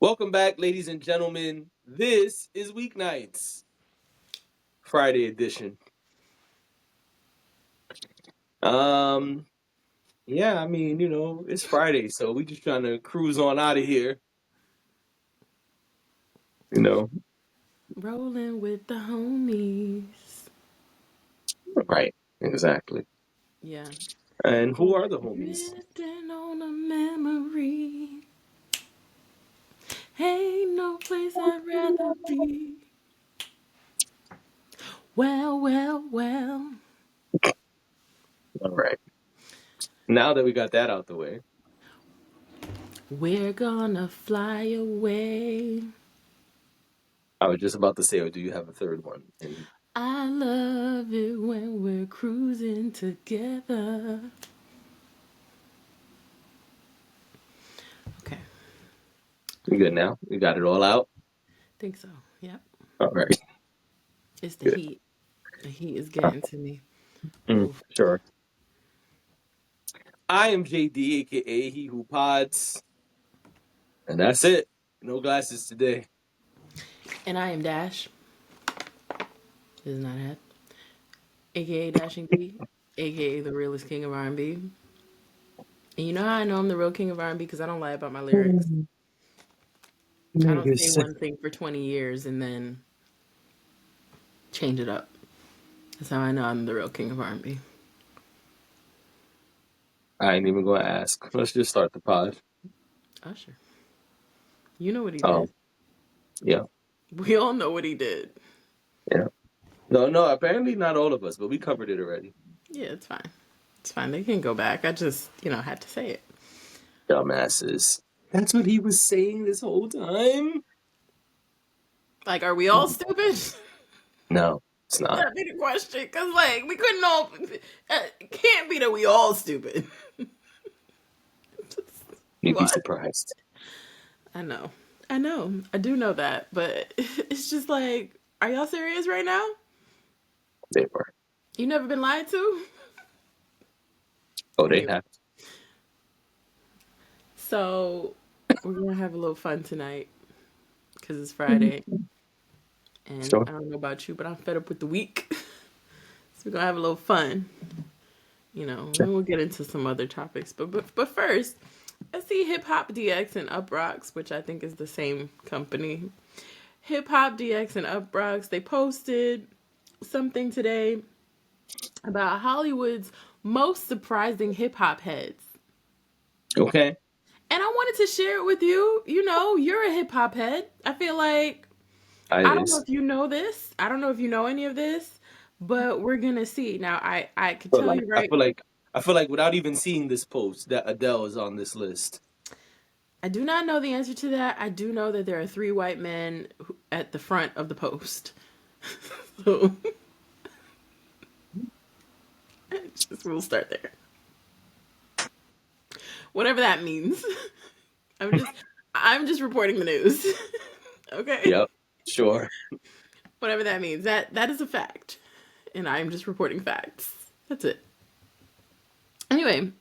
Welcome back, ladies and gentlemen. This is Weeknights, Friday edition. Um, yeah, it's Friday, so we just trying to cruise on out of here. You know, Rolling with the homies. right? Exactly. Yeah. And who are the homies? Drifting on a memory. Ain't no place I'd rather be. Well. All right. Now that we got that out the way, We're gonna fly away. I was just about to say, or do you have a third one? And I love it when we're cruising together. Okay. you good now? You got it all out. Think so. Yep. All right. It's the Good. heat. The heat is getting to me. Oof. Sure. I am JD, aka He Who Pods, and that's it. No glasses today. And I am Dash. This is not a hat. AKA Dashing D, AKA the realest king of R&B. And you know how I know I'm the real king of R&B? Because I don't lie about my lyrics. I don't say one thing for 20 years and then change it up. That's how I know I'm the real king of R&B. I ain't even gonna ask. Let's just start the pod. Usher. You know what he Um, did. yeah, We all know what he did. yeah. No. Apparently, not all of us, but we covered it already. Yeah, it's fine. It's fine. They can go back. I just, had to say it. Dumbasses. That's what he was saying this whole time. Like, are we all stupid? No, it's not. That'd be the question. Because, we couldn't all. It can't be that we all stupid. You'd be What? surprised. I know. I know. I do know that. But it's just like, are y'all serious right now? They were. You never been lied to? Oh, they Anyway, have. so we're going to have a little fun tonight because it's Friday. And Sure. I don't know about you, but I'm fed up with the week. So we're going to have a little fun. And we'll get into some other topics. But first, let's see HiphopDX and Uprocks, which I think is the same company. HiphopDX and Uprocks, they posted something today about Hollywood's most surprising hip hop heads. Okay. And I wanted to share it with you. You're a hip hop head. I feel like, I I don't know is. if you know this. I don't know if you know any of this, but we're going to see. Now, I could tell you I right. feel like without even seeing this post, that Adele is on this list. I do not know the answer to that. I do know that there are three white men at the front of the post. So, we'll start there. Whatever that means. I'm just I'm just reporting the news. Okay? Yep. Sure. Whatever that means. That is a fact. And I'm just reporting facts. That's it. Anyway,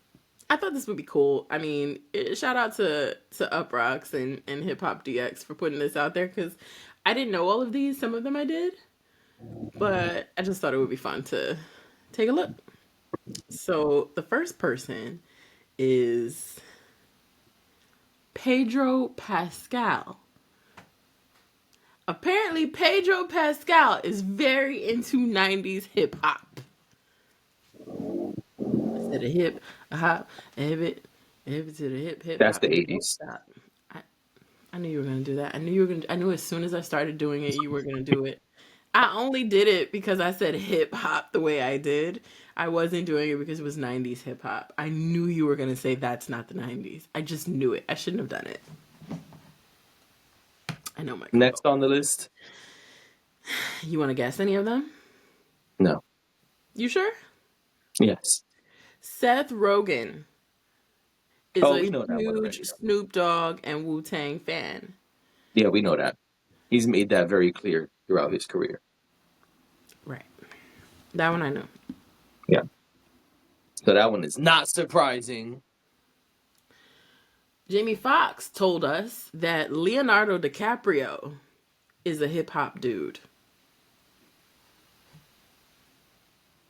I thought this would be cool. I mean, shout out to Uprocks and HiphopDX for putting this out there because I didn't know all of these. Some of them I did, but I just thought it would be fun to take a look. So the first person is Pedro Pascal. Apparently, Pedro Pascal is very into 90s hip hop. Instead of hip, a hop, a hip to the hip That's hop. the And don't 80s. stop. I, I knew you were gonna do that. I knew as soon as I started doing it, you were gonna do it. I only did it because I said hip hop the way I did. I wasn't doing it because it was 90s hip hop. I knew you were gonna say that's not the 90s. I just knew it. I shouldn't have done it. I know my Next combo. on the list? You want to guess any of them? No. You sure? Yes. Seth Rogen is Oh, a we know that one huge already. Snoop Dogg and Wu Tang fan. Yeah, we know that. He's made that very clear throughout his career. Right. That one I know. Yeah. So that one is not surprising. Jamie Foxx told us that Leonardo DiCaprio is a hip hop dude.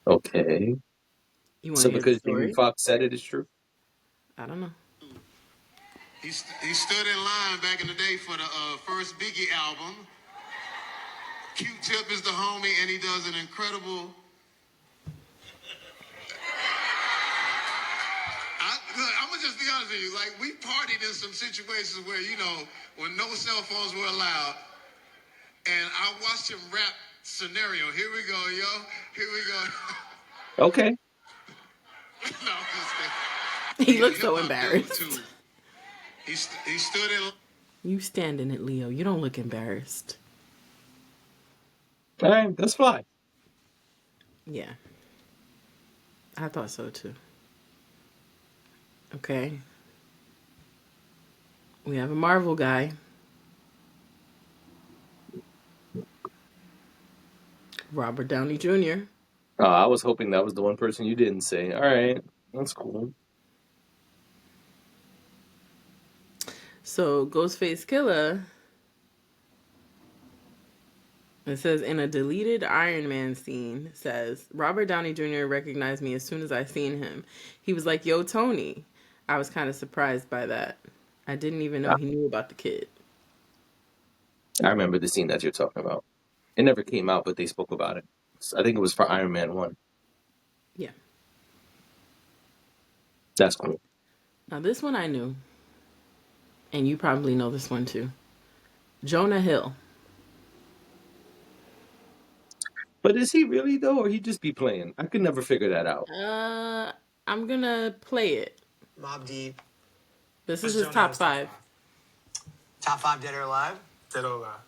Okay. You want So to hear the because Jamie story? Foxx said it is true? I don't know. He stood in line back in the day for the first Biggie album. Q-Tip is the homie, and he does an incredible. I'm gonna just be honest with you. Like, we partied in some situations where, when no cell phones were allowed, and I watched him rap scenario. Here we go, yo. Here we go. Okay. No, I'm just kidding. He He a looks so hip-hop dude, embarrassed. too. He stood in. You stand in it, Leo. You don't look embarrassed. All right, that's fine. Yeah. I thought so too. Okay. We have a Marvel guy. Robert Downey Jr. I was hoping that was the one person you didn't say. All right, that's cool. So Ghostface Killer, it says in a deleted Iron Man scene, says Robert Downey Jr. recognized me as soon as I seen him. He was like, "Yo, Tony." I was kind of surprised by that. I didn't even know he knew about the kid. I remember the scene that you're talking about. It never came out, but they spoke about it. I think it was for Iron Man 1. Yeah. That's cool. Now this one I knew, and you probably know this one too. Jonah Hill. But is he really, though, or he just be playing? I could never figure that out. I'm gonna play it. Mob Deep. This is his top five. Top five, dead or alive? Dead or alive.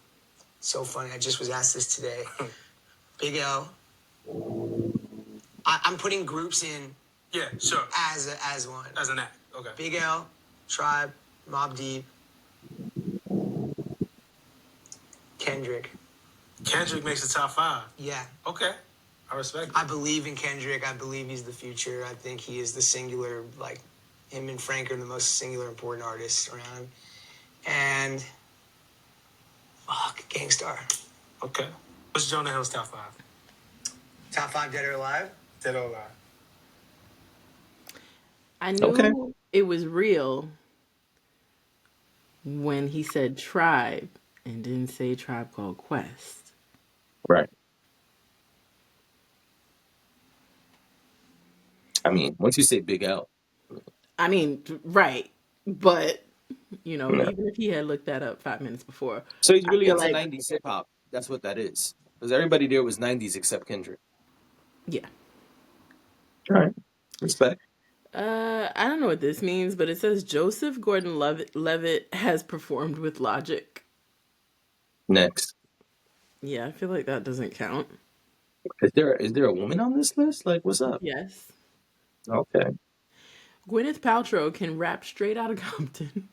So funny. I just was asked this today. Big L. I'm putting groups in Yeah, sure. as one. As an act. Okay. Big L, Tribe, Mob Deep, Kendrick. Kendrick makes the top five. Yeah. Okay. I respect it. I believe in Kendrick. I believe he's the future. I think he is the singular, like, him and Frank are the most singular important artists around him. And, fuck, Gangstar. Okay. What's Jonah Hill's top five? Top five, dead or alive? Dead or alive. I knew Okay. it was real when he said Tribe and didn't say Tribe Called Quest. Right. I mean, once you say Big L. I mean, right. But, Yeah. even if he had looked that up 5 minutes before, So he's I really feel into like, 90s hip hop. That's what that is. Because everybody there was 90s except Kendrick. yeah. All right. Respect. I don't know what this means, but it says Joseph Gordon-Levitt has performed with Logic. Next. Yeah, I feel like that doesn't count. Is there a woman on this list? Like, what's up? Yes. Okay. Gwyneth Paltrow can rap straight out of Compton.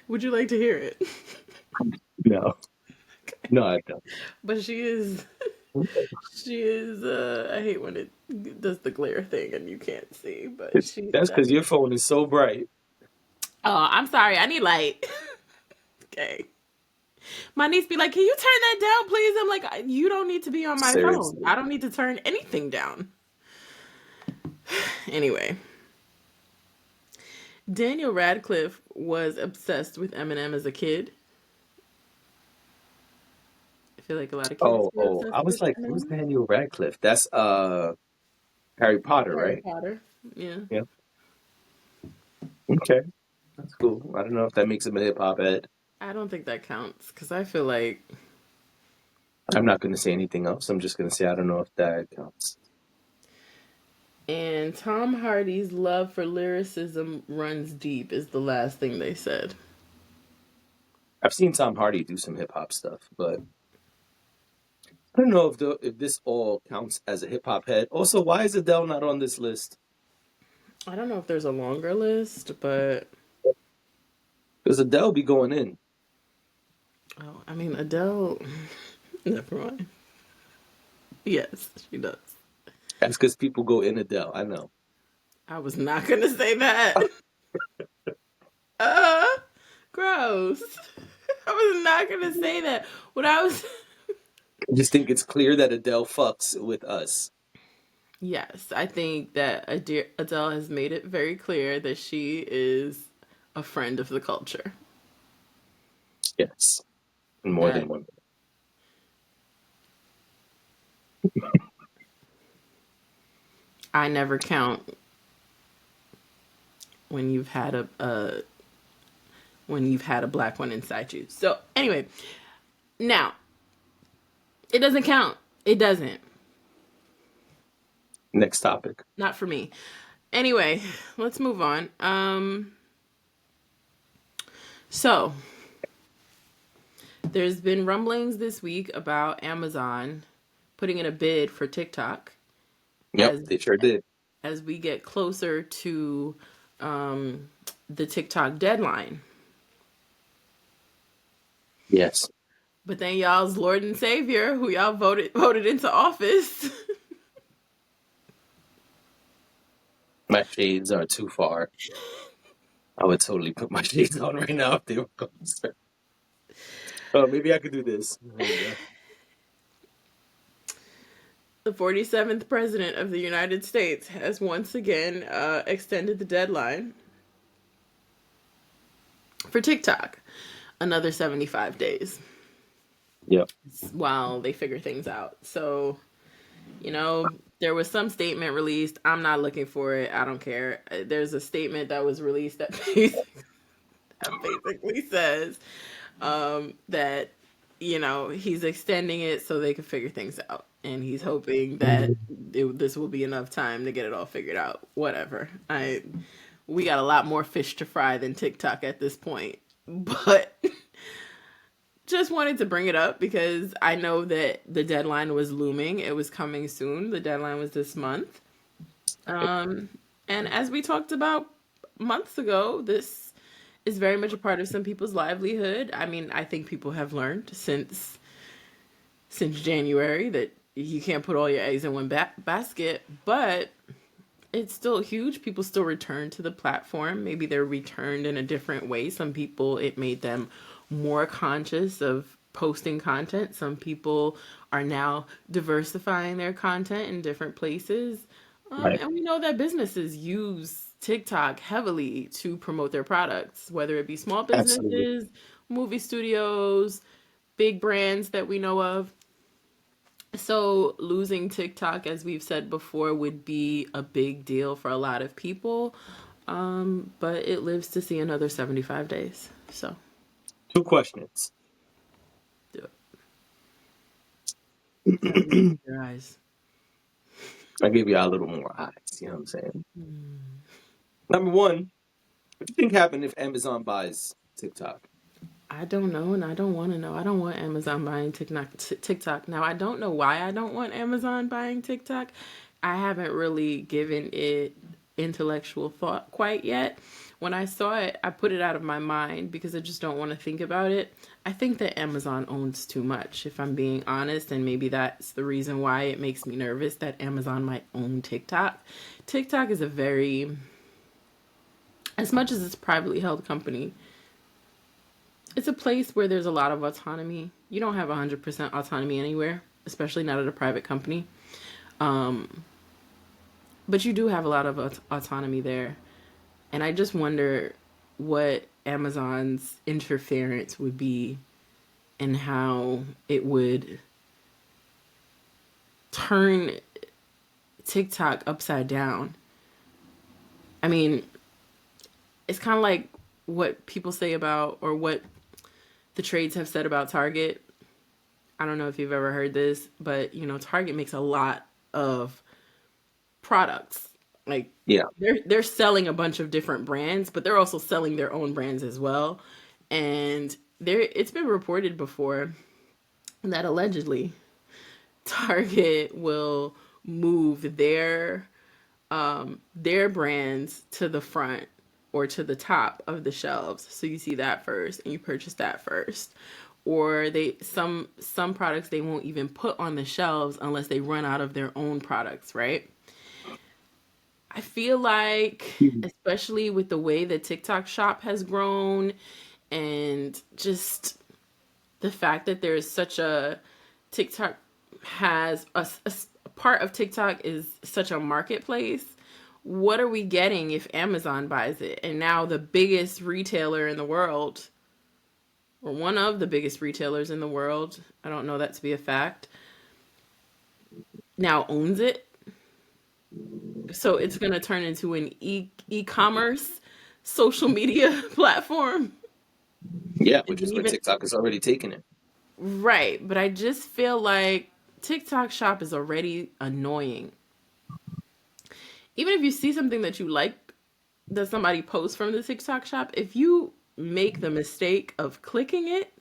Would you like to hear it? No. No, I don't. But she is, I hate when it does the glare thing and you can't see, but she, That's because your phone is so bright. oh, I'm sorry, I need light. Okay. My niece be like, can you turn that down, please? I'm like, you don't need to be on my phone. Seriously. I don't need to turn anything down. Anyway. Daniel Radcliffe was obsessed with Eminem as a kid. I feel like a lot of kids were Oh, I obsessed was with like, who's Eminem. Daniel Radcliffe? That's Harry Potter, Harry right? Potter. Yeah. Yeah. Okay. That's cool. I don't know if that makes him a hip hop head. I don't think that counts because I feel like I'm not going to say anything else. I'm just going to say I don't know if that counts. and Tom Hardy's love for lyricism runs deep is the last thing they said. I've seen Tom Hardy do some hip hop stuff, but I don't know if this all counts as a hip hop head. Also, why is Adele not on this list? I don't know if there's a longer list, but Because Adele be going in. oh, I mean Adele. Never mind. Yes, she does. That's because people go in Adele. I know. I was not gonna say that. Uh, gross. I was not gonna say that. What I was. I just think it's clear that Adele fucks with us. Yes, I think that Adele has made it very clear that she is a friend of the culture. Yes. In more That than one. I never count when you've had a black one inside you. So anyway, now it doesn't count. It doesn't. Next topic. Not for me. Anyway, let's move on. So there's been rumblings this week about Amazon putting in a bid for TikTok Yep, as they sure did. as we get closer to the TikTok deadline. Yes. But then y'all's Lord and Savior, who y'all voted into office. My shades are too far. I would totally put my shades on right now if they were going to start. Oh, maybe I could do this. There you go. The 47th president of the United States has once again extended the deadline for TikTok another 75 days Yep. while they figure things out. So, there was some statement released. I'm not looking for it. I don't care. There's a statement that was released that basically says that, he's extending it so they can figure things out. And he's hoping that this will be enough time to get it all figured out. Whatever. We got a lot more fish to fry than TikTok at this point. But just wanted to bring it up because I know that the deadline was looming. It was coming soon. The deadline was this month. And as we talked about months ago, this is very much a part of some people's livelihood. I mean, I think people have learned since January that you can't put all your eggs in one basket, but it's still huge. People still return to the platform. Maybe they're returned in a different way. Some people, it made them more conscious of posting content. Some people are now diversifying their content in different places. Right. And we know that businesses use TikTok heavily to promote their products, whether it be small Absolutely. businesses, movie studios, big brands that we know of. So losing TikTok, as we've said before, would be a big deal for a lot of people. But it lives to see another 75 days. So 2 questions. do it. Your eyes. I give you a little more eyes. You know what I'm saying? Number 1, what do you think happened if Amazon buys TikTok? I don't know, and I don't want to know. I don't want Amazon buying TikTok. Now, I don't know why I don't want Amazon buying TikTok. I haven't really given it intellectual thought quite yet. When I saw it, I put it out of my mind because I just don't want to think about it. I think that Amazon owns too much, if I'm being honest, and maybe that's the reason why it makes me nervous that Amazon might own TikTok. TikTok is as much as it's a privately held company, it's a place where there's a lot of autonomy. You don't have 100% autonomy anywhere, especially not at a private company. But you do have a lot of autonomy there. And I just wonder what Amazon's interference would be and how it would turn TikTok upside down. I mean, it's kind of like what people say about, or what the trades have said about Target. I don't know if you've ever heard this, but Target makes a lot of products. Like, Yeah. they're selling a bunch of different brands, but they're also selling their own brands as well. And it's been reported before that allegedly Target will move their brands to the front or to the top of the shelves, so you see that first and you purchase that first. Or some products they won't even put on the shelves unless they run out of their own products, right? I feel like, Mhm. especially with the way the TikTok shop has grown and just the fact that there is such a TikTok has a part of TikTok is such a marketplace. What are we getting if Amazon buys it? And now the biggest retailer in the world, or one of the biggest retailers in the world, I don't know that to be a fact, now owns it. So it's going to turn into an e-commerce social media platform. Yeah, And which then is where even TikTok has already taken it. right, but I just feel like TikTok shop is already annoying. Even if you see something that you like that somebody posts from the TikTok shop, if you make the mistake of clicking it,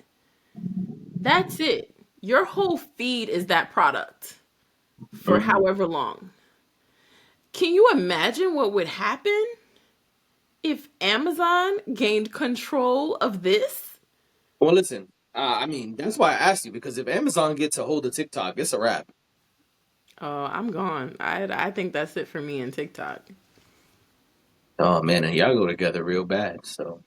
that's it. Your whole feed is that product for Mhm. however long. Can you imagine what would happen if Amazon gained control of this? Well, listen, I mean, that's why I asked you, because if Amazon gets a hold of TikTok, it's a wrap. Oh, I'm gone. I think that's it for me and TikTok. Oh man, and y'all go together real bad. So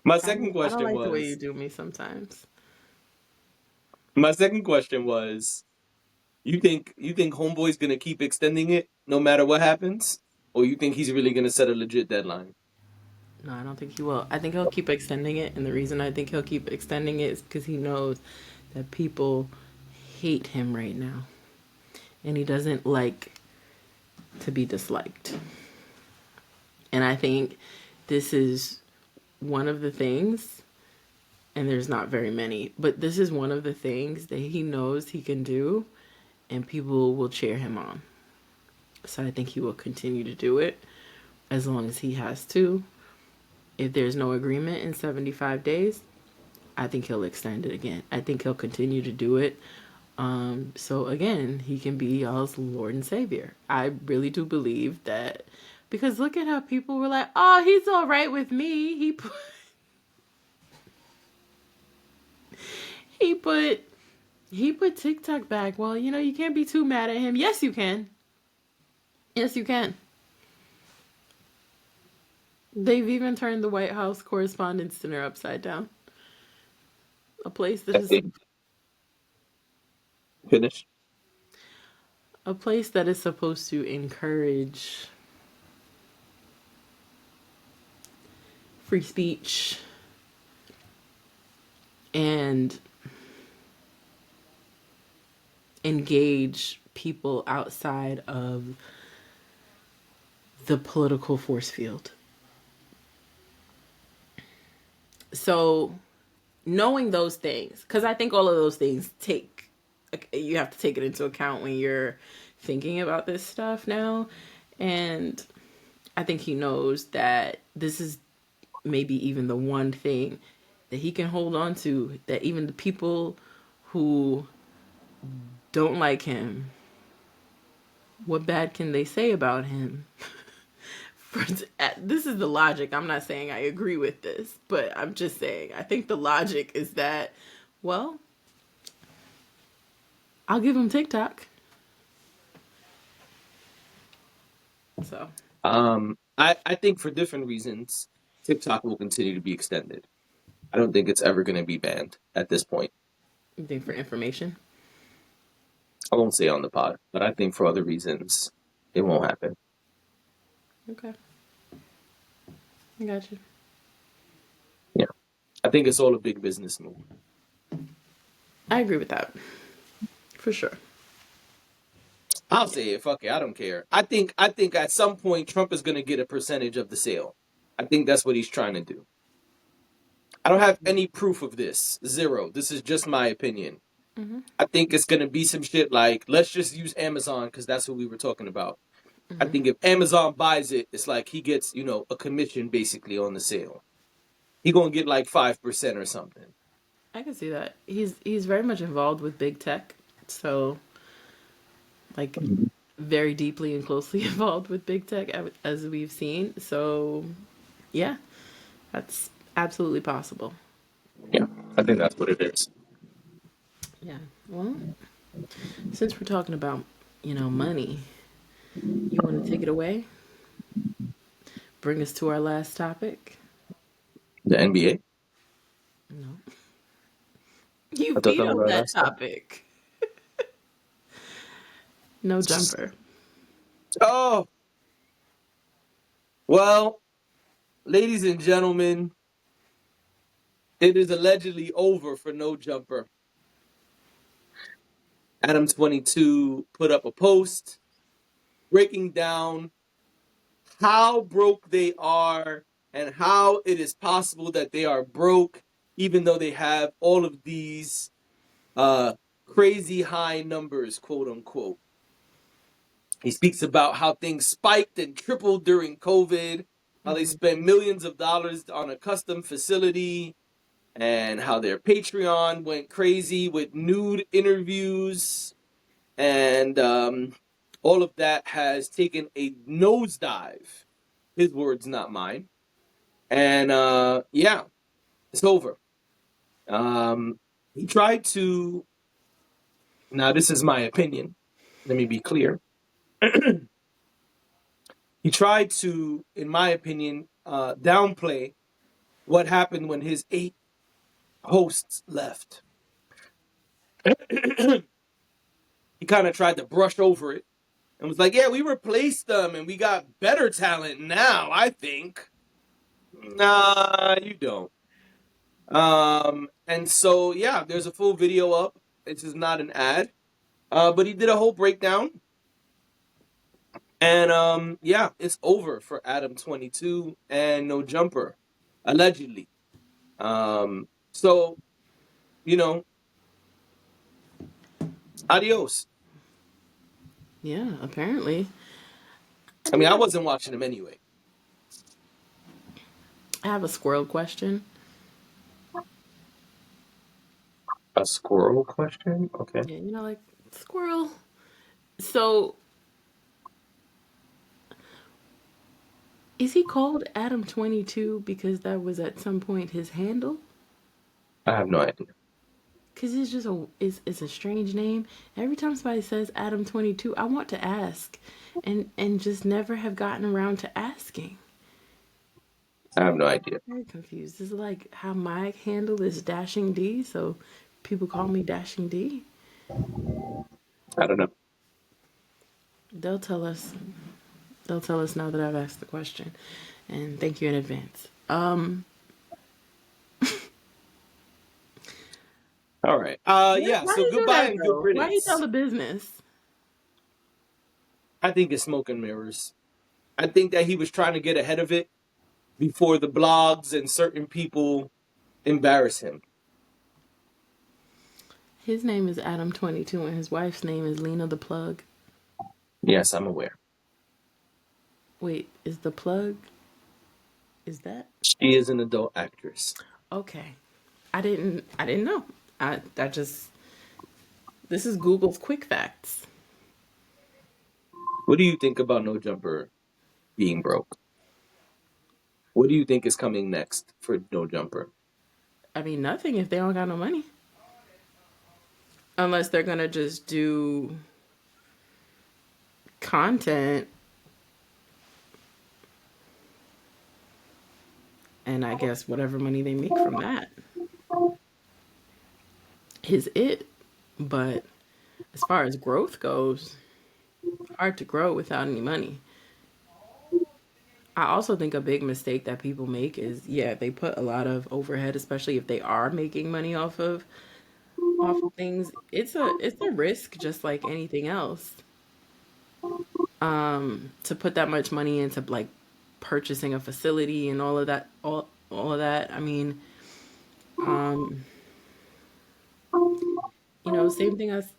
my second I don't question like the way you was, do me sometimes. my second question was, you think Homeboy's gonna keep extending it no matter what happens, or you think he's really gonna set a legit deadline? No, I don't think he will. I think he'll keep extending it, and the reason I think he'll keep extending it is because he knows that people hate him right now, and he doesn't like to be disliked. And I think this is one of the things, and there's not very many, but this is one of the things that he knows he can do, and people will cheer him on. So I think he will continue to do it as long as he has to. If there's no agreement in 75 days, I think he'll extend it again. I think he'll continue to do it. So again, he can be y'all's Lord and Savior. I really do believe that because look at how people were like, "Oh, he's all right with me." He put he put TikTok back. Well, you can't be too mad at him. Yes, you can. Yes, you can. They've even turned the White House Correspondents' Dinner upside down. A place that is Okay, finish. a place that is supposed to encourage free speech and engage people outside of the political force field. So, knowing those things, because I think all of those things you have to take it into account when you're thinking about this stuff now. And I think he knows that this is maybe even the one thing that he can hold on to, that even the people who don't like him, what bad can they say about him? This is the logic. I'm not saying I agree with this, but I'm just saying I think the logic is that, well, I'll give him TikTok. So, I think for different reasons, TikTok will continue to be extended. I don't think it's ever gonna be banned at this point. you think for information? I won't say on the pod, but I think for other reasons, it won't happen. Okay, I got you. Yeah, I think it's all a big business move. I agree with that for sure. I'll Yeah. say it. Fuck it. I don't care. I think at some point Trump is gonna get a percentage of the sale. I think that's what he's trying to do. I don't have any proof of this. Zero. This is just my opinion. Mm-hmm. I think it's gonna be some shit like, let's just use Amazon because that's what we were talking about. I Mm-hmm. think if Amazon buys it, it's like he gets, a commission basically on the sale. He gonna get like 5% or something. I can see that. He's very much involved with big tech, so like very deeply and closely involved with big tech as we've seen. So yeah, that's absolutely possible. Yeah, I think that's what it is. Yeah. Well, since we're talking about money. You want to take it away? Bring us to our last topic? The NBA. No. You I thought that was vetoed our that last time. topic. No jumper. Oh, well, ladies and gentlemen, it is allegedly over for No Jumper. Adam22 put up a post breaking down how broke they are and how it is possible that they are broke even though they have all of these crazy high numbers, quote unquote. He speaks about how things spiked and tripled during COVID, how they spent millions of dollars on a custom facility, and how their Patreon went crazy with nude interviews. And all of that has taken a nosedive. His words, not mine. And yeah, it's over. He tried to. Now, this is my opinion. Let me be clear. He tried to, in my opinion, downplay what happened when his 8 hosts left. He kind of tried to brush over it and was like, yeah, we replaced them and we got better talent now, I think. Nah, you don't. And so, yeah, there's a full video up. This is not an ad. But he did a whole breakdown. And yeah, it's over for Adam22 and No Jumper, allegedly. So, adios. Yeah, apparently. I mean, I wasn't watching him anyway. I have a squirrel question. A squirrel question? Okay. Yeah, like squirrel. So, is he called Adam22 because that was at some point his handle? I have no idea. Cause it's just it's a strange name. Every time somebody says Adam22, I want to ask, and just never have gotten around to asking. I have no idea. Very confused. This is like how my handle is Dashing D, so people call me Dashing D. I don't know. They'll tell us. They'll tell us now that I've asked the question, and thank you in advance. All right. Yeah, Why so you do goodbye that and good though? Why you tell riddance. the business? I think it's smoke and mirrors. I think that he was trying to get ahead of it before the blogs and certain people embarrass him. His name is Adam22, and his wife's name is Lena the Plug. Yes, I'm aware. Wait, is the Plug? Is that She is an adult actress. okay? I didn't know. I just this is Google's quick facts. What do you think about No Jumper being broke? What do you think is coming next for No Jumper? I mean, nothing if they don't got no money. Unless they're gonna just do content, and I guess whatever money they make from that is it. But as far as growth goes, hard to grow without any money. I also think a big mistake that people make is, yeah, they put a lot of overhead, especially if they are making money off of things. It's a risk just like anything else. To put that much money into like purchasing a facility and all of that, all of that. I mean, um, same thing as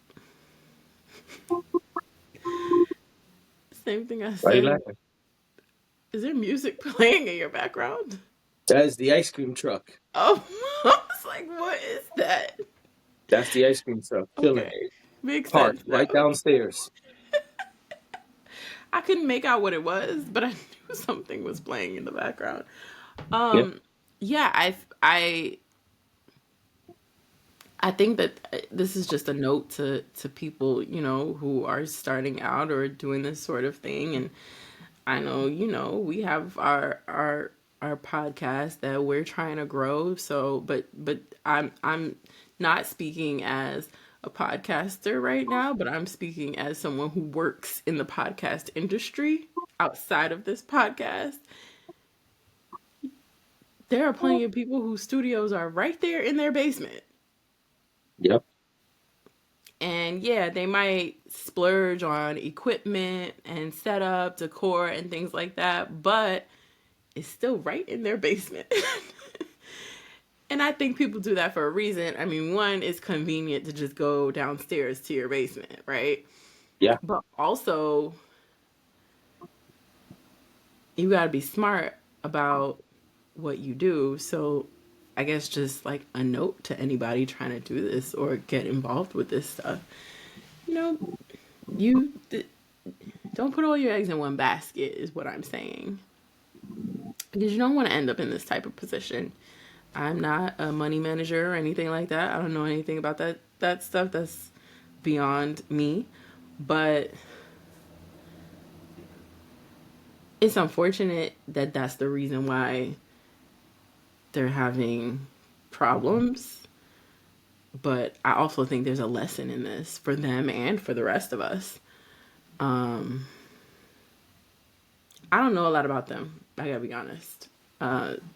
Why are you saying, laughing? is there music playing in your background? That is the ice cream truck. Oh, I was like, what is that? That's the ice cream truck. Chilling. Okay, makes sense Parked now. right downstairs. I couldn't make out what it was, but I knew something was playing in the background. Yep. Yeah, I I think that this is just a note to people, you know, who are starting out or doing this sort of thing. And I know, you know, we have our podcast that we're trying to grow. So, but I'm not speaking as a podcaster right now, but I'm speaking as someone who works in the podcast industry outside of this podcast. There are plenty of people whose studios are right there in their basement. Yep. And yeah, they might splurge on equipment and setup, decor, and things like that, but it's still right in their basement. And I think people do that for a reason. I mean, one, it's convenient to just go downstairs to your basement, right? Yeah. But also, you got to be smart about what you do. So, I guess just like a note to anybody trying to do this or get involved with this stuff. You know, you don't put all your eggs in one basket, is what I'm saying. Because you don't want to end up in this type of position. I'm not a money manager or anything like that. I don't know anything about that stuff. That's beyond me. But it's unfortunate that that's the reason why they're having problems. But I also think there's a lesson in this for them and for the rest of us. I don't know a lot about them. I gotta be honest.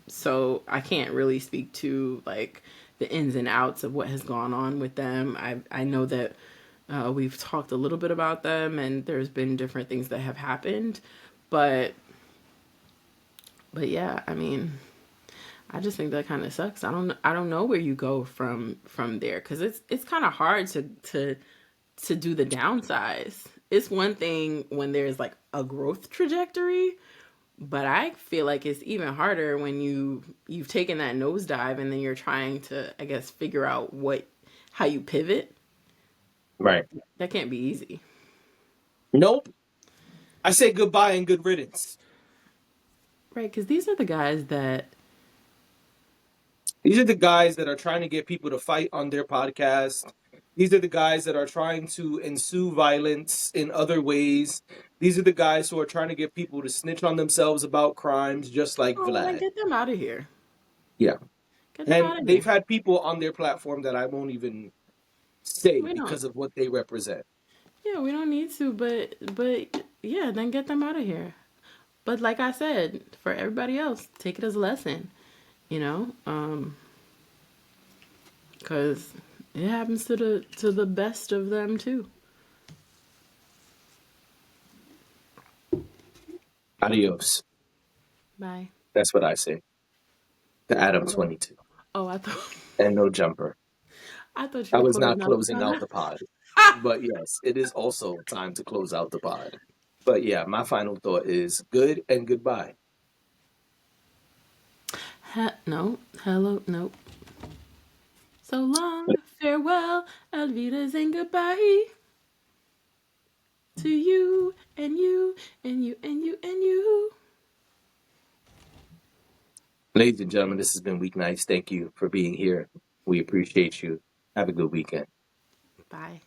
So I can't really speak to like the ins and outs of what has gone on with them. I know that we've talked a little bit about them, and there's been different things that have happened, but yeah, I mean, I just think that kind of sucks. I don't know where you go from there because it's kind of hard to do the downsize. It's one thing when there's like a growth trajectory, but I feel like it's even harder when you've taken that nosedive and then you're trying to, I guess, figure out how you pivot. Right. That can't be easy. Nope. I say goodbye and good riddance. Right, because these are the guys that These are the guys that are trying to get people to fight on their podcast. These are the guys that are trying to ensue violence in other ways. These are the guys who are trying to get people to snitch on themselves about crimes, just like oh, then Vlad. get them out of here. Yeah. Get them And out of they've here. had people on their platform that I won't even say We don't. because of what they represent. Yeah, we don't need to, but yeah, then get them out of here. But like I said, for everybody else, take it as a lesson, you know, because it happens to the best of them too. Adios. Bye. That's what I say. To Adam 22. Oh, I thought And no jumper. I thought you I were was not closing out. closing out the pod. But yes, it is also time to close out the pod. But yeah, my final thought is good and goodbye. No, hello, no. So long, farewell, Alvidas, and goodbye to you and you and you and you and you. Ladies and gentlemen, this has been Weeknights. Thank you for being here. We appreciate you. Have a good weekend. Bye.